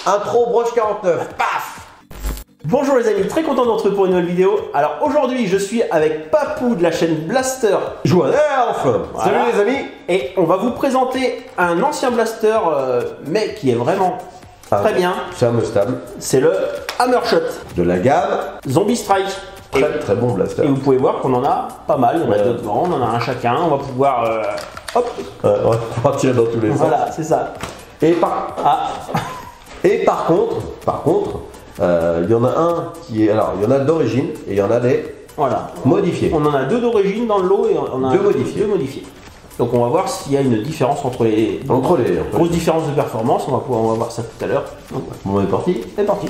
Intro broche 49. Paf. Bonjour les amis, très content de vous retrouver pour une nouvelle vidéo. Alors aujourd'hui je suis avec Papou de la chaîne Blaster Joue à Nerf. Voilà. Salut les amis. Et on va vous présenter un ancien Blaster mais qui est vraiment très bien. C'est un must-have. C'est le Hammershot De la gamme. Zombie Strike. Très bon blaster. Et vous pouvez voir qu'on en a pas mal, il y en a deux devant, on en a un chacun, on va pouvoir hop, on va pouvoir tirer dans tous les sens. voilà, c'est ça. Et par contre, il y en a un qui est, alors il y en a d'origine et il y en a des Voilà. modifiés. On en a deux d'origine dans le lot et on a Deux modifiés. deux modifiés. Donc on va voir s'il y a une différence entre les grosses différences de performance. On va voir ça tout à l'heure. Bon, on est parti. C'est parti.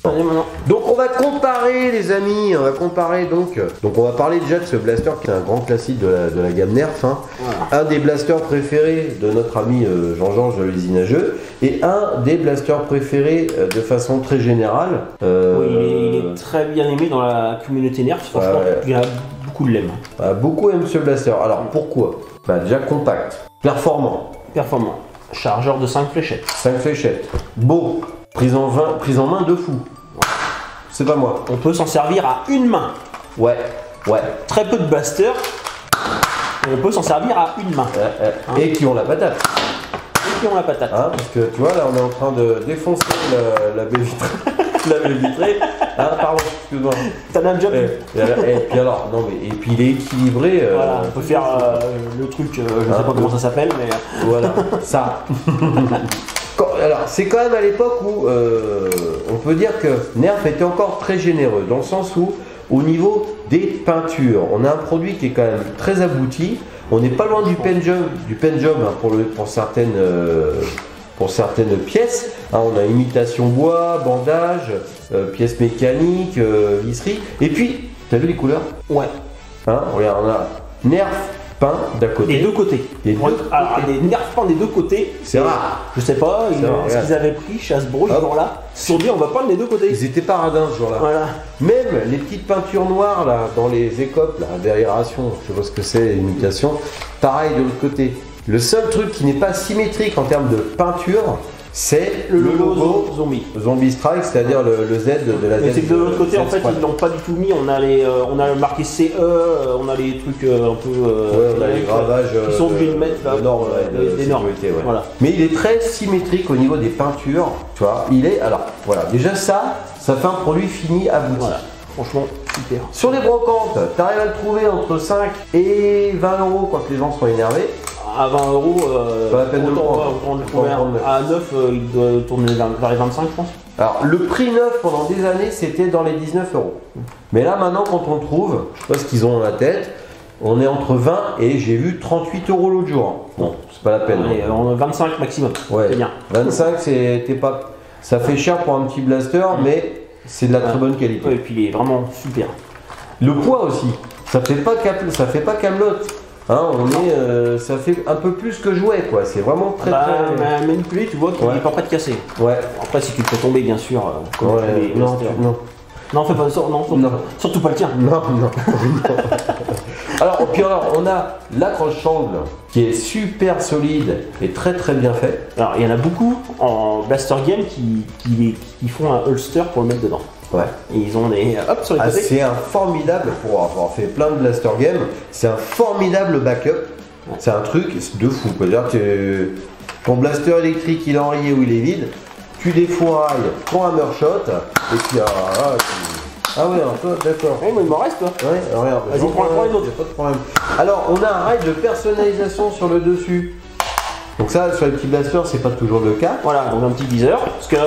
Allez, maintenant. Donc on va comparer les amis, on va comparer donc on va parler déjà de ce blaster qui est un grand classique de la gamme Nerf, hein. Voilà. Un des blasters préférés de notre ami Jean-Georges de l'usine à jeux et un des blasters préférés de façon très générale. Oui, il est très bien aimé dans la communauté Nerf, franchement, il y a beaucoup de l'aime. Beaucoup aiment ce blaster, alors pourquoi? Déjà compact, performant, Chargeur de 5 fléchettes. 5 fléchettes, beau, prise en main de fou. C'est pas moi. On peut s'en servir à une main. Ouais. Très peu de blasters, on peut s'en servir à une main. Et qui ont la patate. La patate. Hein, parce que tu vois, là on est en train de défoncer la baie vitrée. La baie vitrée. Ah, pardon, excuse-moi. T'en as déjà plus. Et puis alors, non mais, et puis il est équilibré. Voilà, on peut faire le truc, je ne sais pas comment ça s'appelle, mais. Voilà, ça. Alors, c'est quand même à l'époque où on peut dire que Nerf était encore très généreux, dans le sens où, au niveau des peintures, on a un produit qui est quand même très abouti. On n'est pas loin du pen job hein, pour certaines pièces. Hein, on a imitation bois, bandage, pièces mécaniques, visserie. Et puis, t'as vu les couleurs? Ouais. Hein, regarde, on a Nerf peint d'un côté. Des deux côtés. Alors, des Nerf peints des deux côtés. C'est rare. Je sais pas, ce qu'ils avaient pris chez Hasbro ce jour-là. Ils se sont dit on va peindre les deux côtés. Ils étaient pas radins ce jour-là. Voilà. Même les petites peintures noires là, dans les écopes, là, d'aération, je sais pas ce que c'est, imitation, pareil de l'autre côté. Le seul truc qui n'est pas symétrique en termes de peinture, c'est le logo Zombie Strike, c'est-à-dire le Z de la Z. C'est que de l'autre côté, en fait, ils l'ont pas du tout mis. On a marqué CE, on a les trucs un peu. On a les gravages. Ils sont obligés de mettre là. Des normes. Voilà. Mais il est très symétrique au niveau des peintures. Tu vois, il est. Alors, voilà. Déjà, ça fait un produit fini abouti. Voilà. Franchement, super. Sur les brocantes, tu arrives à le trouver entre 5 et 20 € quand les gens sont énervés. À 20 €, pas la peine de le prendre. À 9, il doit tourner vers les 25, je pense. Alors, le prix neuf pendant des années, c'était dans les 19 €. Mais là, maintenant, quand on le trouve, je sais pas ce qu'ils ont dans la tête, on est entre 20 et j'ai vu 38 € l'autre jour. Bon, c'est pas la peine. Allez, on a 25 maximum. Ouais. C'est bien. 25, ça fait cher pour un petit blaster, mais c'est de la très bonne qualité. Et puis, il est vraiment super. Le poids aussi, ça fait pas Camelot. Hein, ça fait un peu plus que jouet, quoi. C'est vraiment très manipulé, tu vois qu'il n'est pas prêt de casser. Ouais. Après, si tu le fais tomber, bien sûr. Non, fais pas ça. Surtout pas le tien. Non. Alors, on a l'accroche-sangle qui est super solide et très bien fait. Alors, il y en a beaucoup en Blaster Game qui font un holster pour le mettre dedans. Ouais. Et ils ont des hop sur les côtés. C'est un formidable, pour avoir fait plein de Blaster Game, c'est un formidable backup. Ouais. C'est un truc de fou. Ton blaster électrique, il est enrayé ou il est vide, tu défourailles ton Hammershot et puis ah ouais, toi, d'accord. Oui, mais il m'en reste toi. Ouais, regarde. Vas-y, prends les autres. Pas de problème. Alors, on a un rail de personnalisation sur le dessus. Donc ça, sur les petits blasters, c'est pas toujours le cas. Voilà, donc un petit viseur. Parce que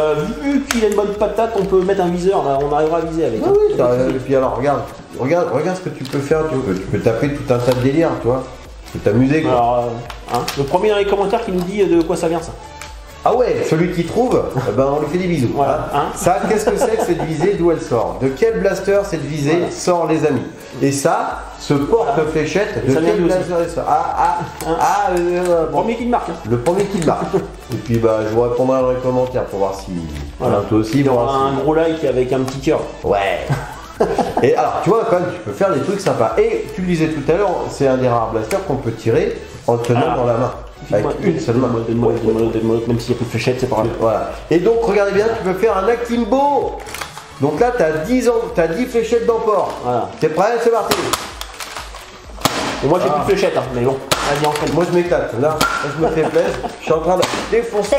vu qu'il a une bonne patate, on peut mettre un viseur. Là, on arrivera à viser avec. Ah oui, et puis alors, regarde ce que tu peux faire. Tu peux taper tout un tas de délire, tu vois. Tu peux t'amuser, quoi. Alors, le premier dans les commentaires qui nous dit de quoi ça vient, ça. Ah ouais, celui qui trouve, on lui fait des bisous. Voilà. Ça, qu'est-ce que c'est que cette visée, d'où elle sort? De quel blaster cette visée sort, les amis? Et ça, ce porte-fléchette, de quel blaster elle sort? Premier qui le marque. Le premier qui le marque. Et puis je vous répondrai dans les commentaires pour voir si toi aussi. Il y aura un gros like avec un petit cœur. Ouais. Et alors, tu vois, quand même, tu peux faire des trucs sympas. Et tu le disais tout à l'heure, c'est un des rares blasters qu'on peut tirer en le tenant dans la main. Avec une seule main. Donne-moi, même s'il n'y a plus de fléchette, c'est pas grave. Voilà. Et donc, regardez bien, tu peux faire un akimbo. Donc là, tu as 10 fléchettes d'emport. Voilà. T'es prêt? C'est parti. Bon, moi, j'ai plus de fléchettes, hein, mais bon, vas-y, entraîne. Moi, je m'éclate. Là, je me fais plaisir. Je suis en train de défoncer.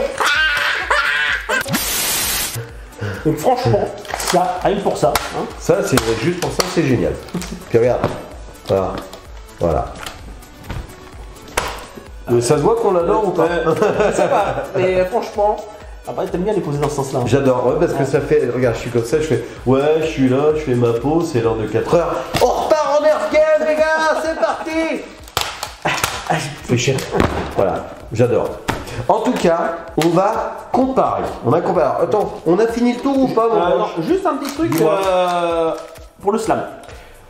Donc, franchement, ça, rien que pour ça. Hein. Ça, c'est juste pour ça, c'est génial. Puis regarde. Voilà. Voilà. Ça se voit qu'on l'adore ou pas? Ça va, mais franchement, après t'aimes bien les poser dans ce sens-là. Hein. J'adore, ouais, parce que ça fait, regarde, je suis comme ça, je fais, ouais, je suis là, je fais ma pause, c'est l'heure de 4 heures. On repart en Nerf game, les gars, c'est parti. Fléchette. Voilà, j'adore. En tout cas, on va comparer. On a comparé. Alors, attends, on a fini le tour ou pas? Non, juste un petit truc pour le slam.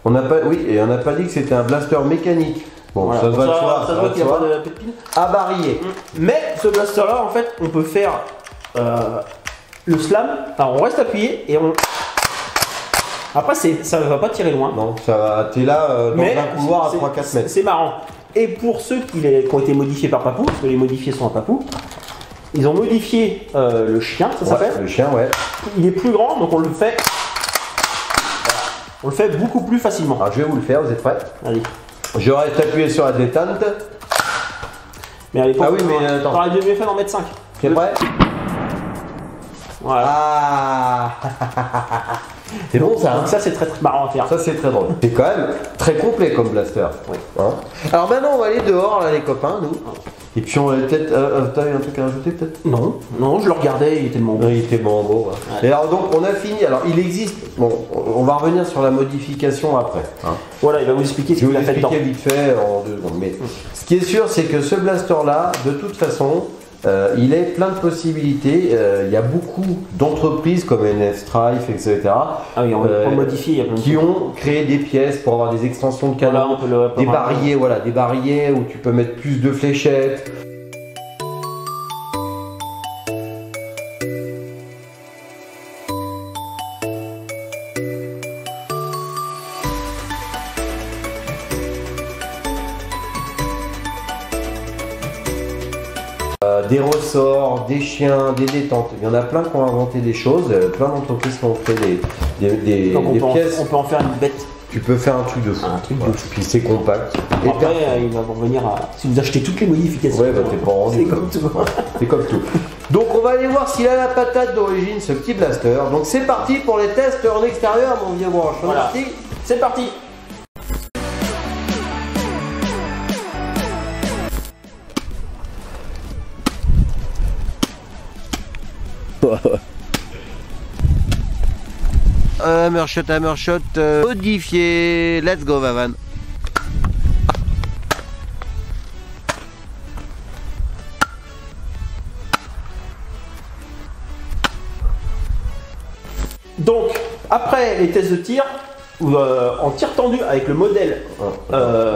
On n'a pas, oui, et on n'a pas dit que c'était un blaster mécanique. Bon, voilà, ça se voit de soi, ça se voit qu'il n'y a pas de pépine. À barillet. Mais ce blaster là, en fait, on peut faire le slam. Alors on reste appuyé et on. Après, ça ne va pas tirer loin. Non, ça va. T'es là dans un couloir à 3-4 mètres. C'est marrant. Et pour ceux qui ont été modifiés par Papou, parce que les modifiés sont à Papou, ils ont modifié le chien, ça s'appelle. Le chien, ouais. Il est plus grand, donc on le fait. On le fait beaucoup plus facilement. Alors je vais vous le faire, vous êtes prêts? Allez. Je reste appuyé sur la détente. Mais à l'époque, ah oui, mais attends. T'aurais dû mieux faire d'en mettre 5. T'es prêt? Voilà. Ah. C'est bon ça, hein? Donc ça c'est très marrant à faire. Ça c'est très drôle. C'est quand même très complet comme blaster. Oui. Hein? Alors maintenant on va aller dehors là les copains, nous. Et puis on va peut-être... t'as un truc à rajouter peut-être? Non, non, je le regardais, il était tellement beau. Il était bon, beau. Ouais. Et alors donc on a fini, alors il existe... Bon, on va revenir sur la modification après. Hein. Voilà, il va vous expliquer ce qu'il a fait dedans. Je vais vous expliquer vite fait en 2 secondes. Mais ce qui est sûr c'est que ce blaster là, de toute façon... il est plein de possibilités. Il y a beaucoup d'entreprises comme NF Strife, etc. Ah oui, on peut modifier. Qui ont créé des pièces pour avoir des extensions de canon, voilà, des barilles, voilà, des barilles où tu peux mettre plus de fléchettes. Des ressorts, des chiens, des détentes. Il y en a plein qui ont inventé des choses, plein d'entreprises qui ont fait des pièces. On peut en faire une bête. Tu peux faire un truc de fou. Un truc de fou. Puis c'est compact. Et après, il va revenir à. Si vous achetez toutes les modifications. Ouais, bah t'es pas rendu. C'est comme tout. C'est comme tout. Donc on va aller voir s'il a la patate d'origine, ce petit blaster. Donc c'est parti pour les tests en extérieur, mon vieux branche. Voilà. C'est parti. Hammershot modifié. Let's go, Vavan. Donc, après les tests de tir, en tir tendu avec le modèle.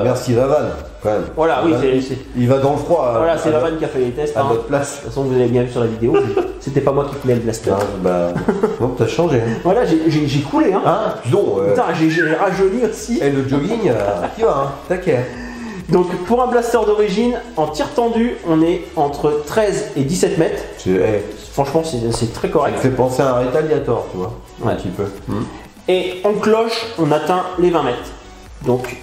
Merci Vavan, quand même. Voilà, Vavan, oui, il va dans le froid. Voilà, c'est Vavan qui a fait les tests. À notre place. De toute façon, vous avez bien vu sur la vidéo, c'était pas moi qui tenais le blaster. Non, bah, non, t'as changé. Voilà, j'ai coulé. Hein. Hein, donc, putain, j'ai rajeuni aussi. Et le jogging, qui va, hein, t'inquiète. Donc, pour un blaster d'origine, en tir tendu, on est entre 13 et 17 mètres. Franchement, c'est très correct. Ça fait penser à un rétaliator, tu vois, ouais. Un petit peu. Et en cloche, on atteint les 20 mètres. Donc,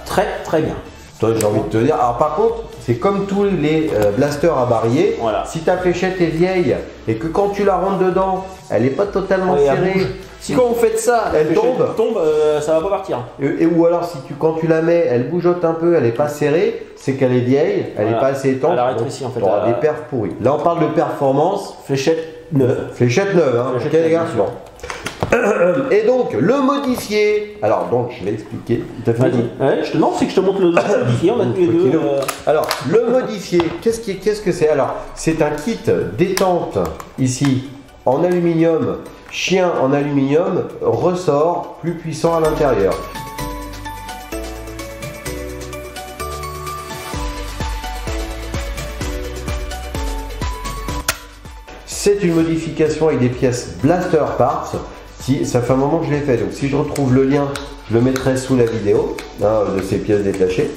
très très bien. Toi, j'ai envie de te dire. Alors, par contre, c'est comme tous les blasters à barillet. Voilà. Si ta fléchette est vieille et que quand tu la rentres dedans, elle n'est pas totalement serrée. Si quand vous faites ça, elle tombe, ça va pas partir. Ou alors, si quand tu la mets, elle bougeote un peu, elle n'est pas serrée, c'est qu'elle est vieille, elle n'est pas assez étanche. Elle arrête ici en fait. Tu auras des perfs pourris. Là, on parle de performance. Fléchette neuve. Fléchette neuve, hein. Ok, les gars. Et donc, le modifié. Alors, donc, je vais expliquer. Ouais, non, c'est que je te montre le modifié. On a tous les deux. Alors, le modifié, qu'est-ce que c'est? Alors, c'est un kit détente ici en aluminium, chien en aluminium, ressort plus puissant à l'intérieur. C'est une modification avec des pièces Blaster Parts. Ça fait un moment que je l'ai fait, donc si je retrouve le lien, je le mettrai sous la vidéo de ces pièces détachées.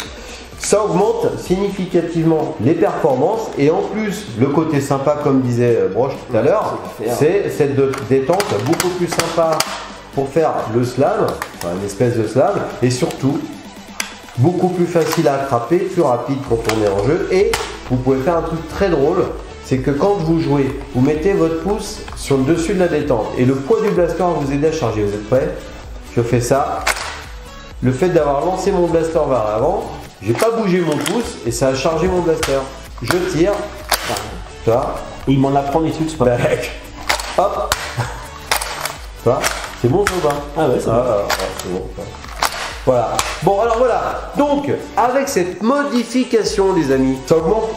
Ça augmente significativement les performances et en plus le côté sympa comme disait Broche tout à l'heure, c'est cette détente beaucoup plus sympa pour faire le slam, enfin une espèce de slam, et surtout beaucoup plus facile à attraper, plus rapide quand on est en jeu. Et vous pouvez faire un truc très drôle, c'est que quand vous jouez, vous mettez votre pouce sur le dessus de la détente et le poids du blaster va vous aider à charger. Vous êtes prêts? Je fais ça. Le fait d'avoir lancé mon blaster vers l'avant, j'ai pas bougé mon pouce et ça a chargé mon blaster. Je tire. Toi. Il m'en apprend des trucs, c'est pas vrai. Hop. Toi. C'est bon ça ou pas? Ah ouais, c'est bon. C'est bon. Voilà. Bon alors voilà. Donc avec cette modification les amis, ça augmente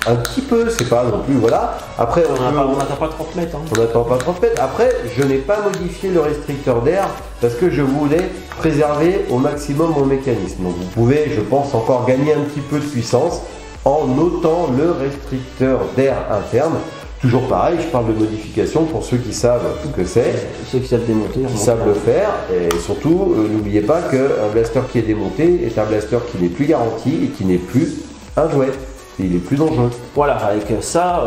un petit peu, c'est pas non plus, voilà. Après, on n'atteint pas 30 mètres. Hein. On n'attend pas 30 mètres. Après, je n'ai pas modifié le restricteur d'air parce que je voulais préserver au maximum mon mécanisme. Donc vous pouvez, je pense, encore gagner un petit peu de puissance en ôtant le restricteur d'air interne. Toujours pareil, je parle de modification pour ceux qui savent ce que c'est. Ceux qui savent démonter. Qui savent le faire. Et surtout, n'oubliez pas qu'un blaster qui est démonté est un blaster qui n'est plus garanti et qui n'est plus un jouet. Il est plus dangereux. Voilà, avec ça,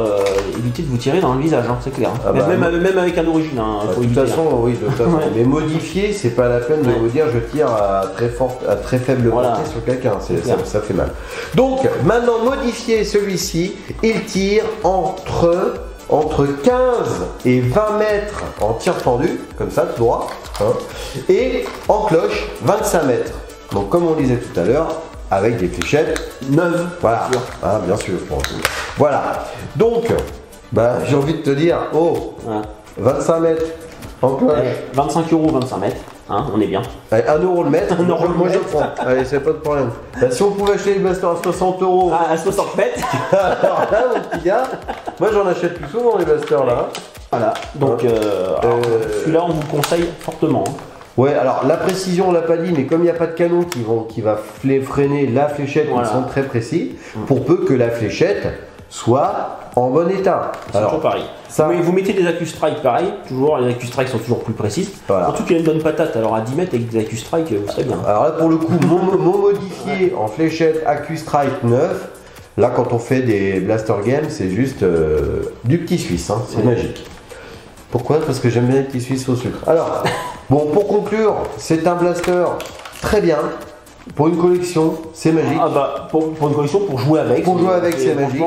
évitez de vous tirer dans le visage, hein, c'est clair. Ah bah, même avec un d'origine. Hein, de toute façon, oui, de toute façon. Ouais. Mais modifier, c'est pas la peine de vous dire je tire à très faible portée sur quelqu'un. Ça fait mal. Donc, maintenant, modifier celui-ci, il tire entre 15 et 20 mètres en tir tendu, comme ça, tout droit, hein, et en cloche, 25 mètres. Donc, comme on disait tout à l'heure, avec des fléchettes neuves, voilà, hein, bien sûr. Voilà, donc, bah, j'ai envie de te dire, 25 mètres en cloche. 25 €, 25 mètres, hein, on est bien. Allez, 1 € le mètre, moi je prends. Allez, c'est pas de problème. Bah, si on pouvait acheter les blasters à 60 €. À 60 mètres. Alors là, mon petit gars, moi j'en achète plus souvent les blasters là. Voilà, donc celui-là on vous le conseille fortement. Hein. Ouais, alors la précision on l'a pas dit, mais comme il n'y a pas de canon qui va freiner la fléchette, ils sont très précis, pour peu que la fléchette soit en bon état. C'est toujours pareil. Mais vous mettez des AccuStrike pareil, toujours, les AccuStrike sont toujours plus précises. Voilà. Surtout qu'il y a une bonne patate, alors à 10 mètres avec des AccuStrike, vous serez bien. Alors là pour le coup, mon modifié en fléchette AccuStrike 9, là quand on fait des blaster games, c'est juste du petit suisse, hein, c'est magique. Pourquoi? Parce que j'aime bien les petits suisses au sucre. Alors, bon, pour conclure, c'est un blaster très bien. Pour une collection, c'est magique. Ah bah, pour une collection, pour jouer avec. Pour jouer avec, c'est magique.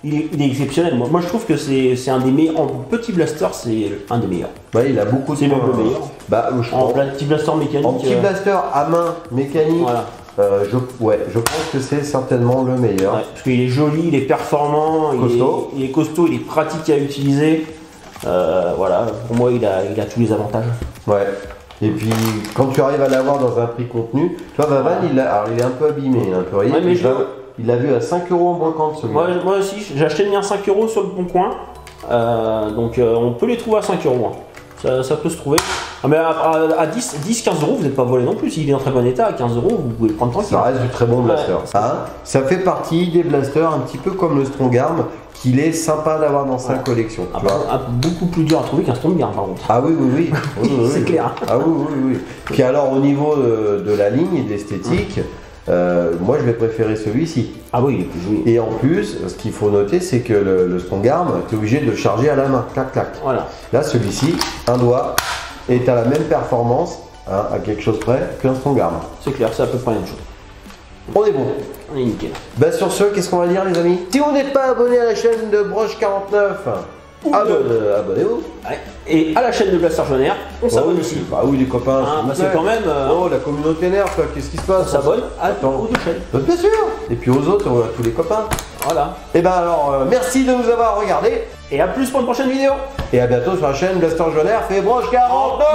Il est exceptionnel. Moi, je trouve que c'est un des meilleurs. En petit blaster, c'est un des meilleurs. Ouais, il a beaucoup de. C'est même le meilleur. Bah, petit blaster mécanique. En petit blaster à main mécanique. Voilà. Je pense que c'est certainement le meilleur. Ouais, parce qu'il est joli, il est performant, il est costaud, il est pratique à utiliser. Voilà, pour moi il a tous les avantages. Ouais. Et puis quand tu arrives à l'avoir dans un prix contenu, toi Vavan il est un peu abîmé, il est un peu rayé. Ouais, il l'a vu à 5 € en brocante celui-là. Moi aussi, j'ai acheté le mien à 5 € sur le bon coin. Donc on peut les trouver à 5 €. Hein. Ça peut se trouver. Ah, mais à 10-15 €, vous n'êtes pas volé non plus. S'il est en très bon état, à 15 €, vous pouvez le prendre tranquille. Ça reste du très bon blaster. Ouais. Ça fait partie des blasters un petit peu comme le Strongarm, qu'il est sympa d'avoir dans sa collection. Beaucoup plus dur à trouver qu'un Strongarm par contre. Ah oui. C'est clair. Ah oui. Puis alors au niveau de la ligne et de l'esthétique, moi je vais préférer celui-ci. Ah oui, il est plus joli. Et en plus, ce qu'il faut noter, c'est que le Strongarm, tu es obligé de le charger à la main. Clac, clac. Voilà. Là, celui-ci, un doigt, et tu as la même performance, hein, à quelque chose près, qu'un Strongarm. C'est clair, c'est à peu près la même chose. On est bon. On est nickel. Bah sur ce, qu'est-ce qu'on va dire les amis? Si vous n'êtes pas abonné à la chaîne de Broche 49, abonnez-vous. Ouais. Et à la chaîne de Blaster Jaune Air, on s'abonne aussi. Bah oui les copains. C'est quand même. La communauté nerf, qu'est-ce qui se passe? On s'abonne aux deux chaînes. Bien sûr. Et puis aux autres, à tous les copains. Voilà. Et ben alors, merci de nous avoir regardés. Et à plus pour une prochaine vidéo. Et à bientôt sur la chaîne Blaster Jaune Air fait Broche 49.